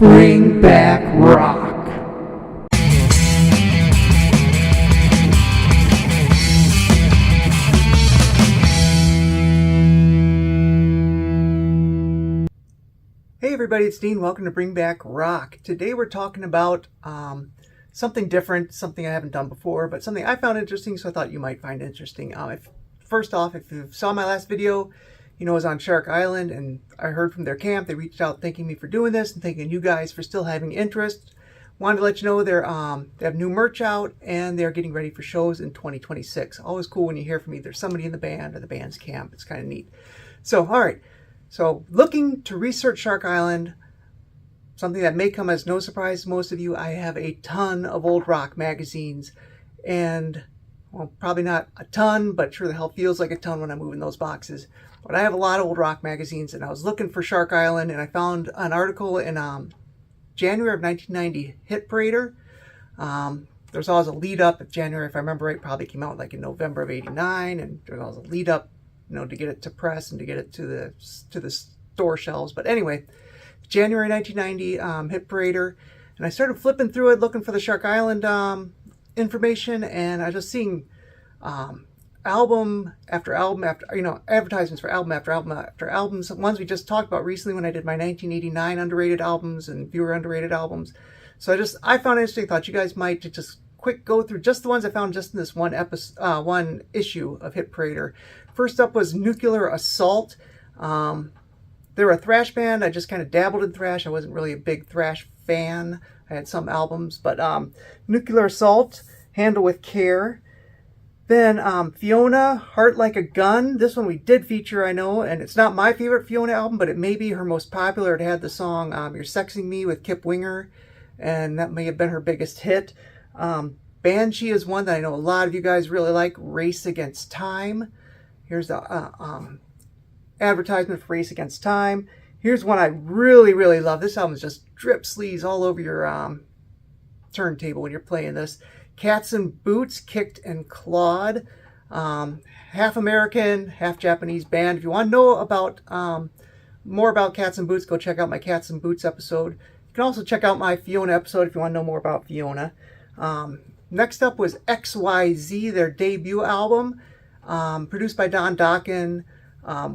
Bring back rock. Hey everybody, it's Dean. Welcome to Bring Back Rock. Today we're talking about something different, something I haven't done before, but something I found interesting, so I thought you might find interesting. First off, if you saw my last video, you know, I was on Shark Island, and I heard from their camp. They reached out thanking me for doing this and thanking you guys for still having interest. Wanted to let you know they have new merch out, and they're getting ready for shows in 2026. Always cool when you hear from either somebody in the band or the band's camp. It's kind of neat. So, all right. So, looking to research Shark Island, something that may come as no surprise to most of you, I have a ton of old rock magazines, and, well, probably not a ton, but sure the hell feels like a ton when I'm moving those boxes. But I have a lot of old rock magazines, and I was looking for Shark Island, and I found an article in January of 1990 Hit Parader. There's always a lead up. If January, if I remember right, probably came out like in November of '89, and there's always a lead up, you know, to get it to press and to get it to the store shelves. But anyway, January 1990 Hit Parader, and I started flipping through it, looking for the Shark Island information, and I was just seeing album after album after, you know, advertisements for album after album after albums. Ones we just talked about recently when I did my 1989 underrated albums and viewer underrated albums. So I found it interesting. Thought you guys might just quick go through just the ones I found just in this one issue of Hit Parader. First up was Nuclear Assault. They're a thrash band. I just kind of dabbled in thrash. I wasn't really a big thrash fan. I had some albums, but Nuclear Assault, Handle with Care. Then Fiona, Heart Like a Gun. This one we did feature, I know, and it's not my favorite Fiona album, but it may be her most popular. It had the song You're Sexing Me with Kip Winger, and that may have been her biggest hit. Banshee is one that I know a lot of you guys really like, Race Against Time. Here's the advertisement for Race Against Time. Here's one I really, really love. This album is just drip sleaze all over your turntable when you're playing this. Cats and Boots, Kicked and Clawed. Half American, half Japanese band. If you want to know about more about Cats and Boots, go check out my Cats and Boots episode. You can also check out my Fiona episode if you want to know more about Fiona. Next up was XYZ, their debut album, produced by Don Dokken,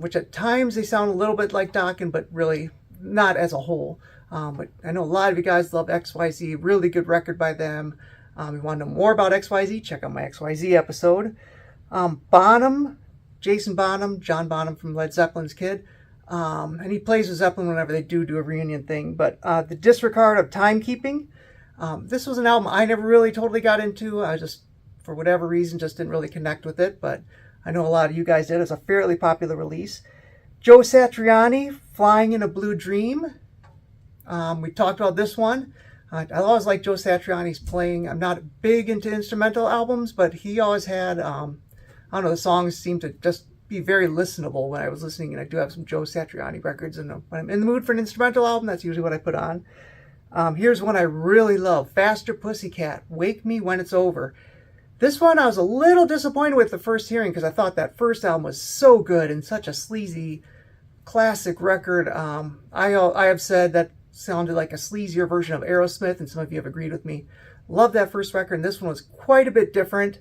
which at times they sound a little bit like Dokken, but really not as a whole. But I know a lot of you guys love XYZ, really good record by them. If you want to know more about XYZ, check out my XYZ episode. Bonham, Jason Bonham, John Bonham from Led Zeppelin's kid. And he plays with Zeppelin whenever they do a reunion thing. But The Disregard of Timekeeping. This was an album I never really totally got into. I just, for whatever reason, just didn't really connect with it. But I know a lot of you guys did. It's a fairly popular release. Joe Satriani, Flying in a Blue Dream. We talked about this one. I always like Joe Satriani's playing. I'm not big into instrumental albums, but he always had, I don't know, the songs seem to just be very listenable when I was listening, and I do have some Joe Satriani records, and when I'm in the mood for an instrumental album, that's usually what I put on. Here's one I really love, Faster Pussycat, Wake Me When It's Over. This one I was a little disappointed with the first hearing, because I thought that first album was so good and such a sleazy classic record. I have said that sounded like a sleazier version of Aerosmith, and some of you have agreed with me. Love that first record, and this one was quite a bit different,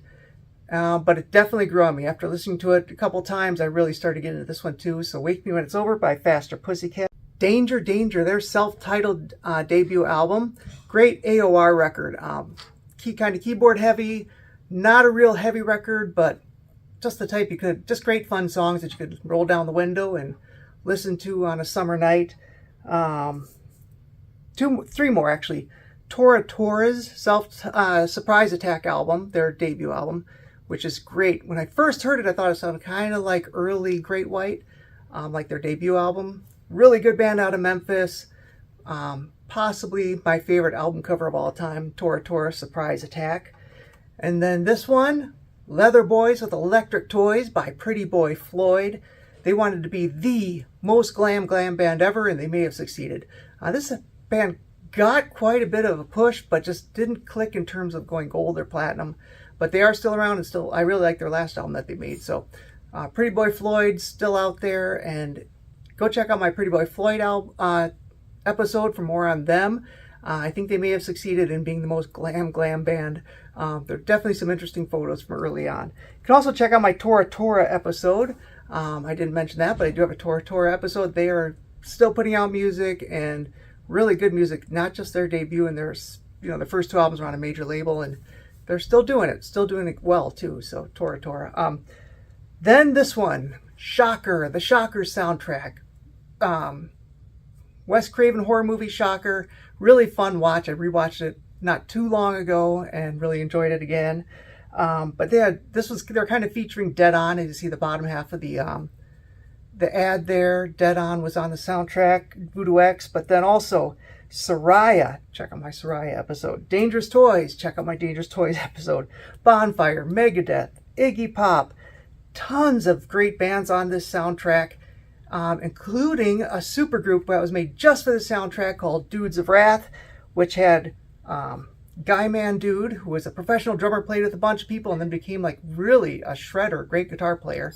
but it definitely grew on me. After listening to it a couple times, I really started getting into this one too. So Wake Me When It's Over by Faster Pussycat. Danger, Danger, their self-titled debut album. Great AOR record. Kind of keyboard heavy, not a real heavy record, but just the type just great fun songs that you could roll down the window and listen to on a summer night. Three more actually. Tora's Surprise Attack album, their debut album, which is great. When I first heard it, I thought it sounded kind of like early Great White, like their debut album. Really good band out of Memphis. Possibly my favorite album cover of all time, Tora Surprise Attack. And then this one, Leather Boys with Electric Toys by Pretty Boy Floyd. They wanted to be the most glam band ever, and they may have succeeded. This band got quite a bit of a push, but just didn't click in terms of going gold or platinum. But they are still around, and still, I really like their last album that they made. So, Pretty Boy Floyd still out there, and go check out my Pretty Boy Floyd episode for more on them. I think they may have succeeded in being the most glam band. There are definitely some interesting photos from early on. You can also check out my Tora episode. I didn't mention that, but I do have a Tora episode. They are still putting out music, and really good music, not just their debut and their first 2 albums were on a major label, and they're still doing it well too. So Tora. Then this one, Shocker, the Shocker soundtrack. Wes Craven horror movie Shocker. Really fun watch. I rewatched it not too long ago and really enjoyed it again. But they're kind of featuring Dead On, as you see the bottom half of the ad there. Dead On was on the soundtrack, Voodoo X, but then also Soraya. Check out my Soraya episode. Dangerous Toys. Check out my Dangerous Toys episode. Bonfire, Megadeth, Iggy Pop. Tons of great bands on this soundtrack, including a supergroup that was made just for the soundtrack called Dudes of Wrath, which had Guy Man Dude, who was a professional drummer, played with a bunch of people and then became like really a shredder, great guitar player.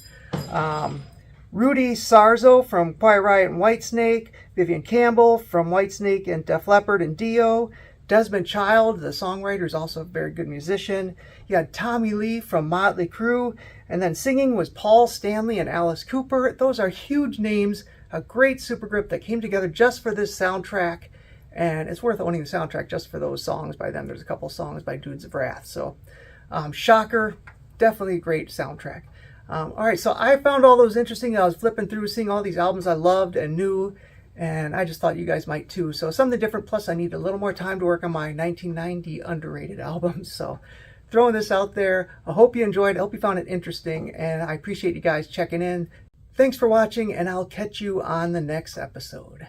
Rudy Sarzo from Quiet Riot and Whitesnake, Vivian Campbell from Whitesnake and Def Leppard and Dio, Desmond Child, the songwriter, is also a very good musician. You had Tommy Lee from Motley Crue, and then singing was Paul Stanley and Alice Cooper. Those are huge names, a great supergroup that came together just for this soundtrack, and it's worth owning the soundtrack just for those songs by them. There's a couple songs by Dudes of Wrath. So Shocker, definitely a great soundtrack. All right, so I found all those interesting. I was flipping through, seeing all these albums I loved and knew, and I just thought you guys might too. So something different, plus I need a little more time to work on my 1990 underrated albums. So throwing this out there. I hope you enjoyed. I hope you found it interesting, and I appreciate you guys checking in. Thanks for watching, and I'll catch you on the next episode.